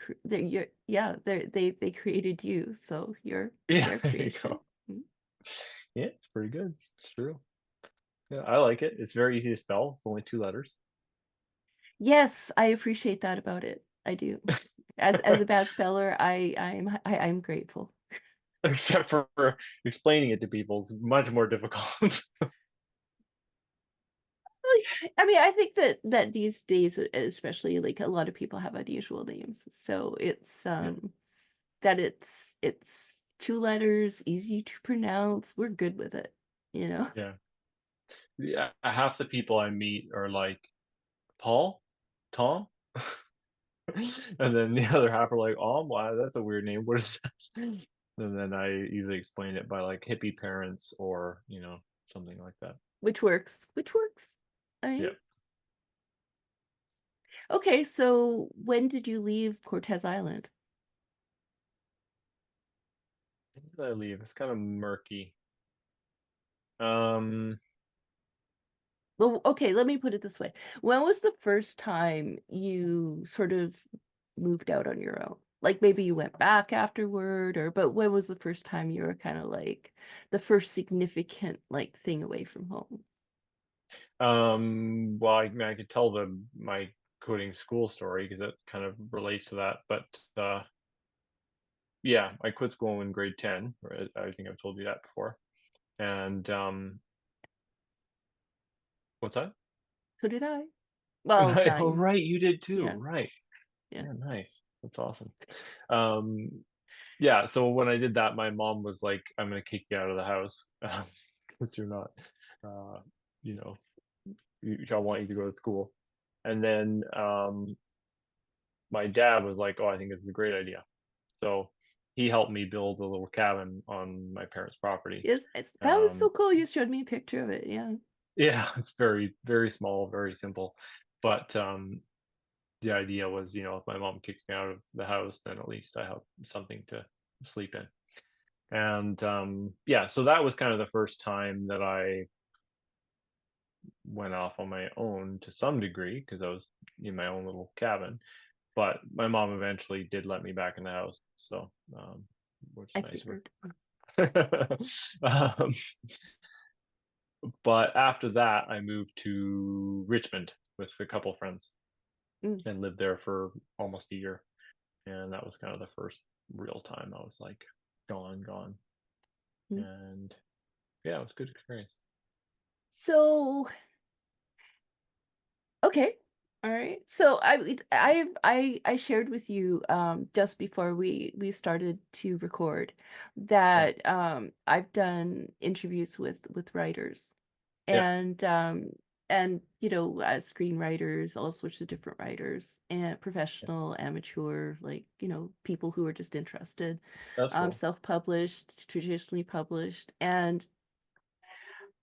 yeah, they created you, so you're Yeah, their there you creation. go. Mm. Yeah, it's pretty good. It's true. Yeah, I like it. It's very easy to spell. It's only 2 letters. Yes, I appreciate that about it. I do. As a bad speller, I'm grateful. Except for explaining it to people is much more difficult. I mean, I think that these days, especially, like, a lot of people have unusual names, so it's, Yeah, that it's 2 letters, easy to pronounce, we're good with it, you know? yeah, yeah. Half the people I meet are like Paul, Tom, and then the other half are like, "Oh, wow, that's a weird name. What is that?" And then I usually explain it by like hippie parents or something like that. Which works. I Yeah. mean, okay, so when did you leave Cortez Island? When did I leave? It's kind of murky. Um, Well, okay, let me put it this way. When was the first time you sort of moved out on your own? Like, maybe you went back afterward, but when was the first time you were kinda like the first significant, like, thing away from home? well, I mean, I could tell my quitting school story because it kind of relates to that. But yeah, I quit school in grade 10. Right? I think I've told you that before. And what's that? So did I. Well, not Oh, you. right, you did too. Yeah, Right. yeah. Yeah, nice. That's awesome. Um, yeah, so when I did that, my mom was like, "I'm gonna kick you out of the house because you're not, uh, you know, I want you to go to school." And then my dad was like, "Oh, I think this is a great idea." So he helped me build a little cabin on my parents' property. Yes, that was so Um, cool, you showed me a picture of it, yeah. yeah, it's very, very small, very simple. But the idea was, if my mom kicked me out of the house, then at least I have something to sleep in. And yeah, so that was kind of the first time that I went off on my own to some degree because I was in my own little cabin. But my mom eventually did let me back in the house, so which I is nice of figured. her. um, but after that, I moved to Richmond with a couple friends Mm, and lived there for almost a year. And that was kind of the first real time I was like gone. mm. And yeah, it was a good experience. So, okay. All right. So I shared with you just before we started to record Yeah, that I've done interviews with writers yeah, and screenwriters, all sorts of different writers, and yeah. professional, amateur, like, people who are just interested, That's cool. self-published, traditionally published, and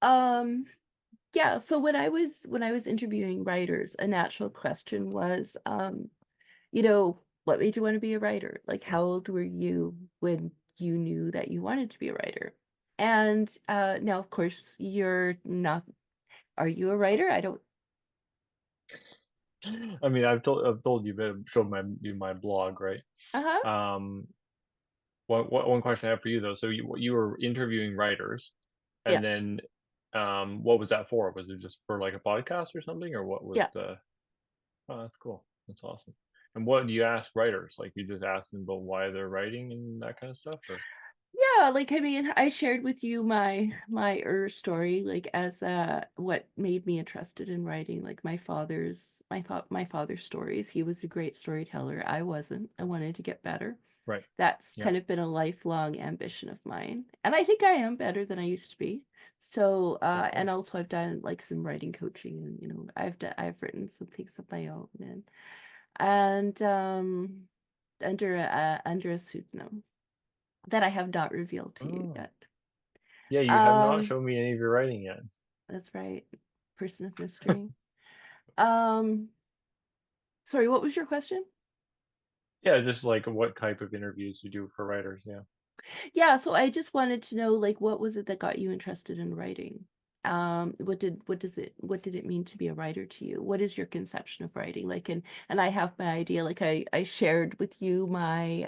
um yeah, so when I was interviewing writers, a natural question was, what made you want to be a writer? Like, how old were you when you knew that you wanted to be a writer? And now, of course, you're not. Are you a writer? I don't. I mean, I've told you, but showed my blog, right? Uh-huh. Um, one question I have for you though. So you were interviewing writers, Yeah, and then what was that for? Was it just for like a podcast or something, or what was yeah. the? Oh, that's cool. That's awesome. And what do you ask writers? Like you just ask them about why they're writing and that kind of stuff, or? Yeah, like, I mean, I shared with you my story, like, as, what made me interested in writing, like, my father's stories. He was a great storyteller, I wasn't. I wanted to get better. Right. That's Yeah. kind of been a lifelong ambition of mine, and I think I am better than I used to be. So, Very and cool. also I've done, like, some writing coaching and, I've written some things of my own and, under a pseudonym that I have not revealed to you Oh. yet. Yeah, you have not Um, shown me any of your writing yet. that's right. Person of mystery. Um, sorry, what was your question? Yeah, just like what type of interviews you do for writers. Yeah. Yeah, so I just wanted to know, like, what was it that got you interested in writing? What did it mean to be a writer to you? What is your conception of writing? Like, and I have my idea, like I shared with you my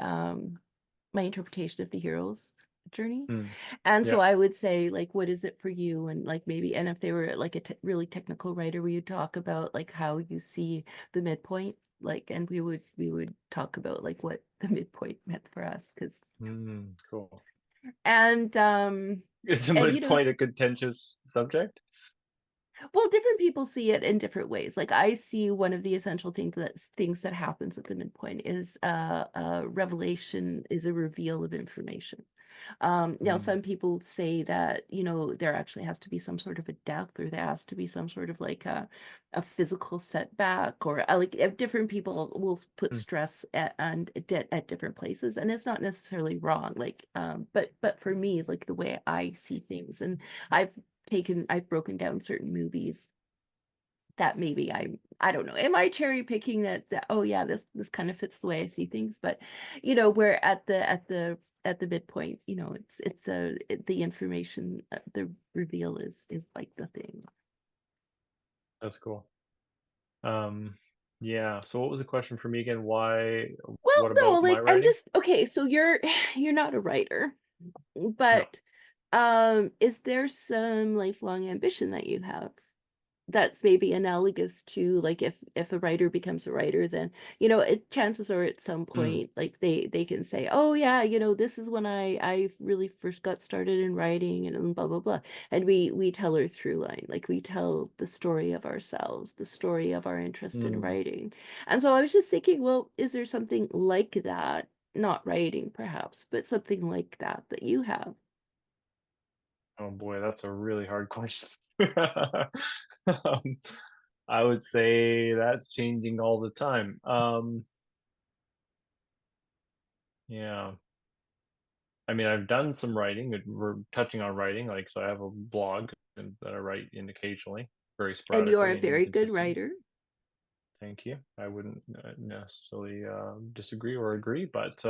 interpretation of the hero's journey. Mm. And so Yeah. I would say, like, what is it for you? And like maybe, and if they were like a really technical writer, we would talk about like how you see the midpoint, like, and we would talk about like what the midpoint meant for us, because Cool. and Is the and midpoint a contentious subject? well, different people see it in different ways. Like I see one of the essential things that happens at the midpoint is revelation is a reveal of information. Now, Mm. some people say that, there actually has to be some sort of a death, or there has to be some sort of like a physical setback, or like different people will put Mm. stress at different places, and it's not necessarily wrong. Like, but for me, like the way I see things, and I've I've broken down certain movies that maybe I don't know. Am I cherry picking that oh yeah, this kind of fits the way I see things, but we're at the midpoint, the information, the reveal is like the thing. That's cool. Um, yeah. So what was the question for me again? Why? Well, What no, about my like I'm writing? just okay, so you're not a writer, No. but is there some lifelong ambition that you have? That's maybe analogous to like if a writer becomes a writer, then chances are at some Mm. point like they can say, oh yeah, this is when I really first got started in writing and blah blah blah, and we tell our through line, like we tell the story of ourselves, the story of our interest in Mm. writing. And so I was just thinking, well, is there something like that, not writing perhaps, but something like that you have? Oh boy, that's a really hard question. um, I would say that's changing all the time. Yeah. I mean, I've done some writing. We're touching on writing, like so. I have a blog that I write in occasionally, very And you're sporadically a and very good inconsistently. writer. Thank you. I wouldn't necessarily disagree or agree, but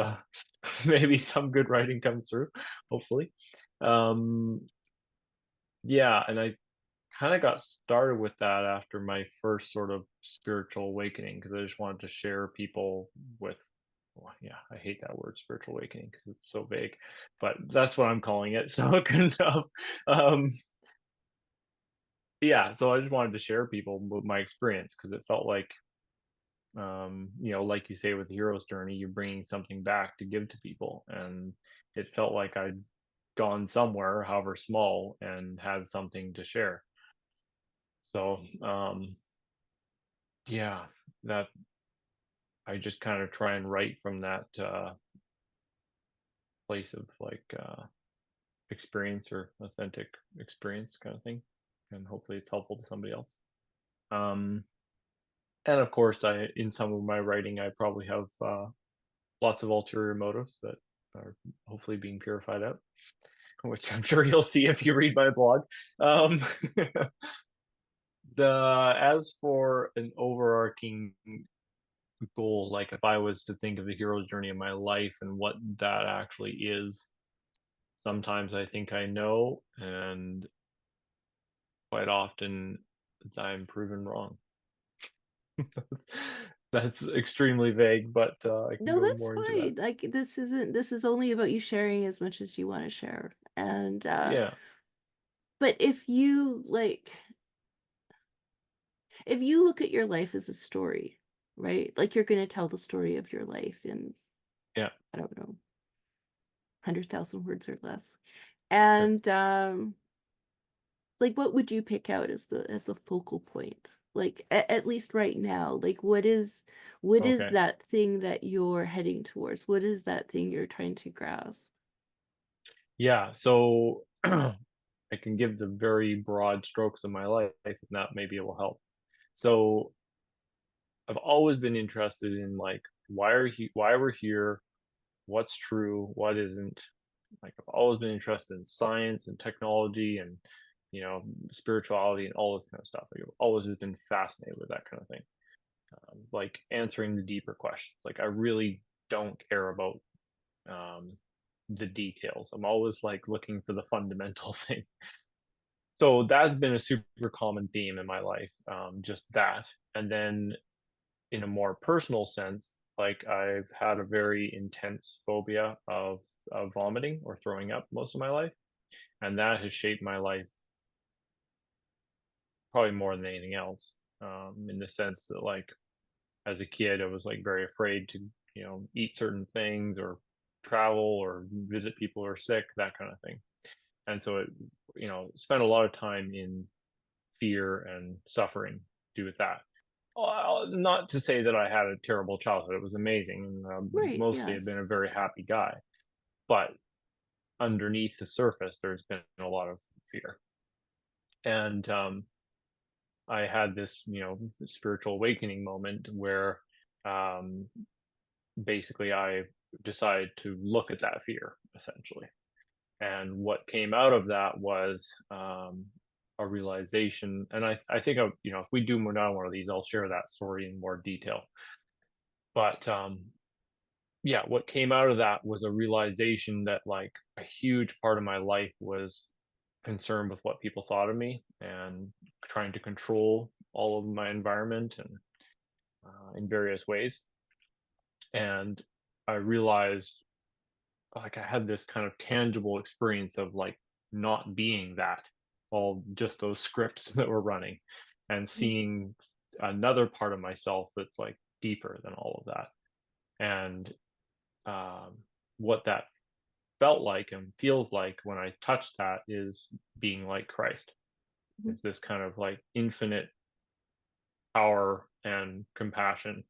maybe some good writing comes through, hopefully. Um, yeah, and I kind of got started with that after my first sort of spiritual awakening because I just wanted to share people with. Well, yeah, I hate that word spiritual awakening because it's so vague, but that's what I'm calling it. So good enough. Um, yeah, so I just wanted to share people with my experience because it felt like like you say with the hero's journey, you're bringing something back to give to people, and it felt like I'd gone somewhere, however small, and had something to share. So yeah, that I just kind of try and write from that place of like experience or authentic experience kind of thing, and hopefully it's helpful to somebody else. Um, and of course, I in some of my writing, I probably have lots of ulterior motives that are hopefully being purified out, which I'm sure you'll see if you read my blog. Um, the as for an overarching goal, like if I was to think of the hero's journey in my life and what that actually is, sometimes I think I know, and quite often I'm proven wrong. That's extremely vague, but I can No, go that's more into that. fine. Like, this is only about you sharing as much as you wanna share, and, Yeah, but if you, like if you look at your life as a story, right? Like, you're gonna tell the story of your life in, yeah, I don't know, 100,000 words or less, sure. and, like, what would you pick out as the focal point? Like, at least right now, like, what is Okay. that thing that you're heading towards? What is that thing you're trying to grasp? Yeah, so I can give the very broad strokes of my life, and that maybe it will help. So I've always been interested in like why we're here, what's true, what isn't. Like I've always been interested in science and technology and you know spirituality and all this kind of stuff. Like, I've always just been fascinated with that kind of thing. Like answering the deeper questions. Like I really don't care about um, the details. I'm always like looking for the fundamental thing. So that's been a super common theme in my life, just that. And then in a more personal sense, like I've had a very intense phobia of vomiting or throwing up most of my life, and that has shaped my life probably more than anything else. In the sense that, like, as a kid, I was like very afraid to, you know, eat certain things or travel or visit people who are sick, that kind of thing. And so it, you know, spent a lot of time in fear and suffering due with that. Not to say that I had a terrible childhood. It was amazing, and Right, mostly yeah. I've been a very happy guy. But underneath the surface, there's been a lot of fear. And I had this, you know, spiritual awakening moment where um, basically I decided to look at that fear essentially. And what came out of that was a realization. And I think, you know, if we do another one of these, I'll share that story in more detail. But yeah, what came out of that was a realization that like a huge part of my life was concerned with what people thought of me and trying to control all of my environment and in various ways. And I realized like I had this kind of tangible experience of like not being that, all just those scripts that were running, and Mhm. seeing another part of myself that's like deeper than all of that. And um, what that felt like and feels like when I touch that is being like Christ. Mhm. It's this kind of like infinite power and compassion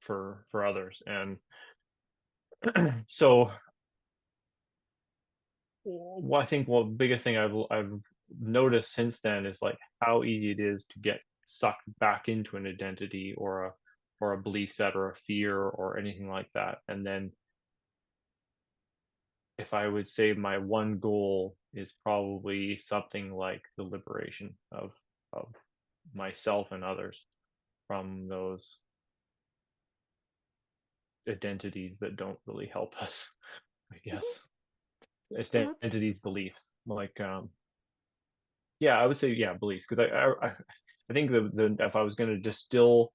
for others. And so, I think the biggest thing I've noticed since then is like how easy it is to get sucked back into an identity or a belief set or a fear or anything like that. And then if I would say my one goal is probably something like the liberation of myself and others from those identities that don't really help us, I Mhm. guess. It's Well, that's identities, beliefs. Like yeah, I would say yeah, beliefs because I think the if I was going to distill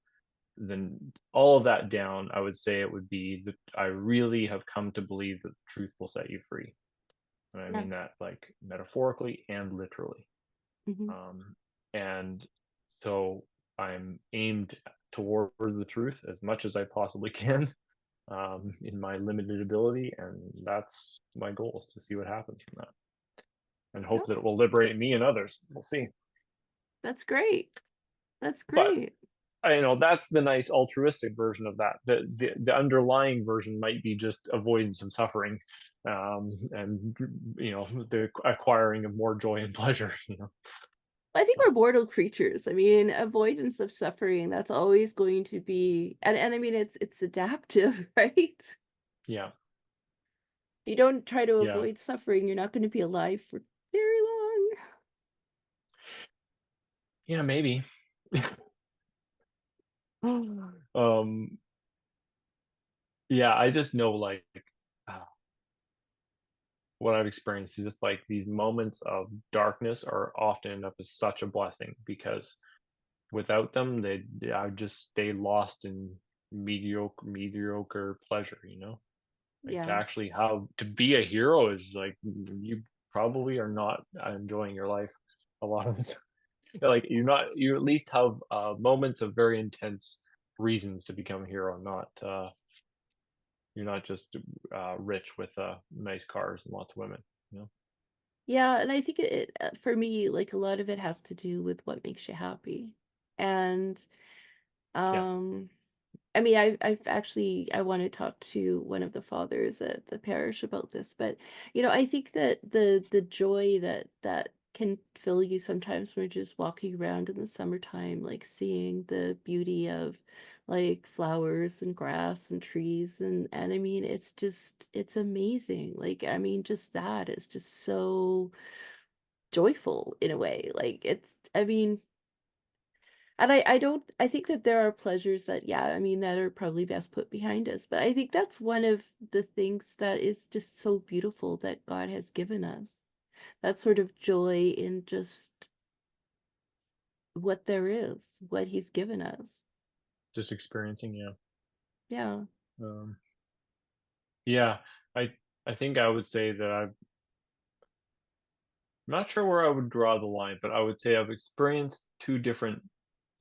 then all of that down, I would say it would be that I really have come to believe that the truth will set you free. And I yeah. mean that like metaphorically and literally. Mhm. Um, and so I'm aimed toward the truth as much as I possibly can in my limited ability. And that's my goal is to see what happens from that and hope No, that it will liberate me and others. We'll see. that's great. That's But great. you know that's the nice altruistic version of that. The underlying version might be just avoidance of suffering, and you know the acquiring of more joy and pleasure. You know, I think so, we're mortal creatures. I mean, avoidance of suffering, that's always going to be, and I mean it's adaptive, right? yeah, You don't try to yeah, avoid suffering, you're not going to be alive for very long. yeah, maybe. um, yeah, I just know like uh, what I've experienced is just like these moments of darkness are often end up as such a blessing because without them, I would just stay lost in mediocre pleasure, you know? Like to Yeah. actually how to be a hero is like you probably are not enjoying your life a lot of the time. Like you at least have moments of very intense reasons to become a hero, not you're not just rich with nice cars and lots of women, you know? Yeah, and I think for me, like, a lot of it has to do with what makes you happy. And, Yeah, um I mean, I've actually I want to talk to one of the fathers at the parish about this, but I think that the joy that can fill you sometimes when you're just walking around in the summertime, like seeing the beauty of like flowers and grass and trees and I mean, it's amazing. Like, I mean, just that is just so joyful in a way. Like I mean, and I don't I think that there are pleasures that, yeah, I mean, that are probably best put behind us, but I think that's one of the things that is just so beautiful that God has given us. That sort of joy in just what there is, what He's given us. just experiencing. Yeah, Yeah. um, yeah. I I think I would say that I'm not sure where I would draw the line, but I would say I've experienced two different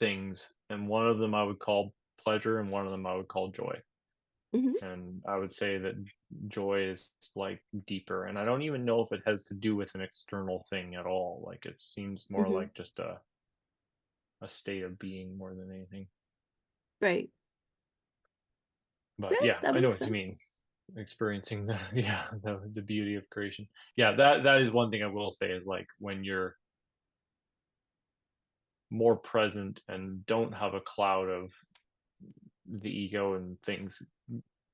things, and one of them I would call pleasure, and one of them I would call joy. Hmm. And I would say that joy is like deeper, and I don't even know if it has to do with an external thing at all. Like it seems more Hmm. like just a state of being more than anything. Right. Yeah, But yeah, that I know makes what you sense. mean. Experiencing the yeah, the beauty of creation. Yeah, that is one thing I will say is like when you're more present and don't have a cloud of the ego and things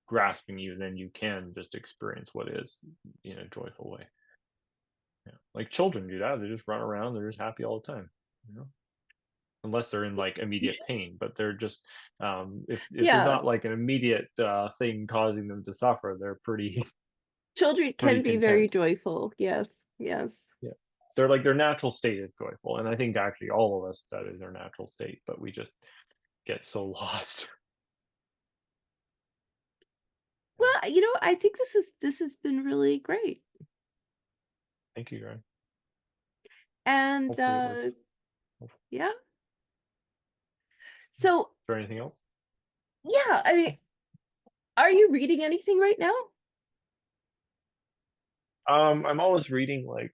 grasping you, then you can just experience what is in a joyful way. Yeah. Like children do that. They just run around, they're just happy all the time, you know? Unless they're in like immediate pain, but they're just if there's Yeah. not like an immediate thing causing them to suffer, they're pretty Children pretty can be very content. joyful. Yes. Yes. Yeah. They're like their natural state is joyful. And I think actually all of us that is our natural state, but we just get so lost. Yeah. Well, I think this has been really great. Thank you, Ryan. And Hopefully it was. Is yeah. So, there anything else? yeah, I mean, are you reading anything right now? I'm always reading like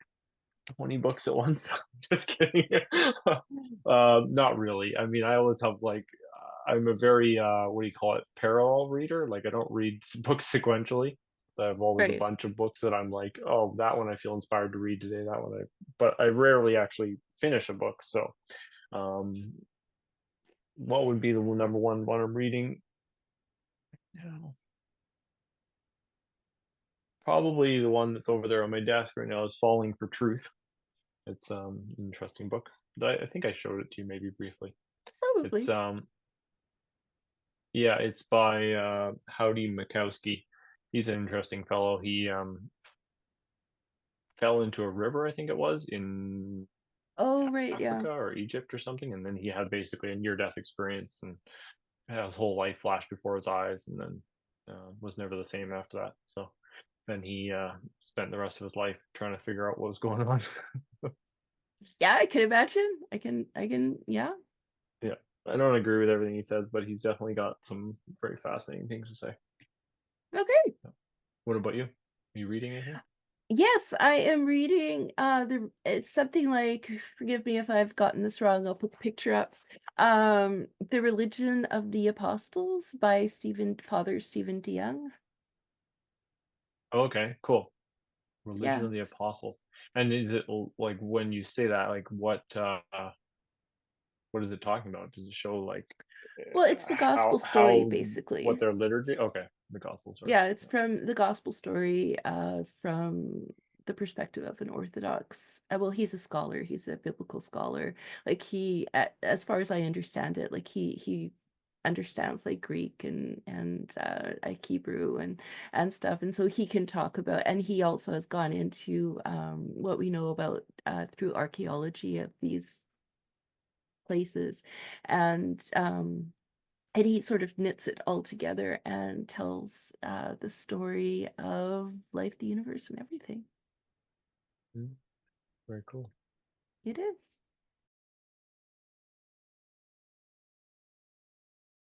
20 books at once. Just kidding. Not really. I mean, I always have like I'm a very what do you call it? Parallel reader. Like I don't read books sequentially. So I have always a Right. bunch of books that I'm like, oh, that one I feel inspired to read today. That one but I rarely actually finish a book. So, um, what would be the number one I'm reading? Yeah, probably the one that's over there on my desk right now is Falling for Truth. It's an interesting book. I think I showed it to you maybe briefly. It's Probably. yeah, it's by Howdy Mikowski. He's an interesting fellow. He fell into a river, I think it was, in Oh, right, yeah. Africa or Egypt or something, and then he had basically a near-death experience and had his whole life flashed before his eyes, and then was never the same after that. So then he spent the rest of his life trying to figure out what was going on. Yeah, I can imagine. Yeah. Yeah, I don't agree with everything he says, but he's definitely got some very fascinating things to say. Okay. Yeah. What about you? Are you reading anything? Yes, I am reading it's something like, forgive me if I've gotten this wrong, I'll put the picture up. The Religion of the Apostles by Father Stephen DeYoung. Oh, okay, cool. Religion of the Yes. Apostles. And is it like when you say that, like what is it talking about? Does it show like Well, it's the gospel story, how what basically. their liturgy? Okay, the gospel story. Yeah, it's from the gospel story, from the perspective of an Orthodox. Well, he's a scholar. He's a biblical scholar. Like as far as I understand it, like he understands like Greek and like Hebrew and stuff, and so he can talk about. And he also has gone into what we know about through archaeology of these places, and he sort of knits it all together and tells the story of life, the universe, and everything. Mm, very cool. It is.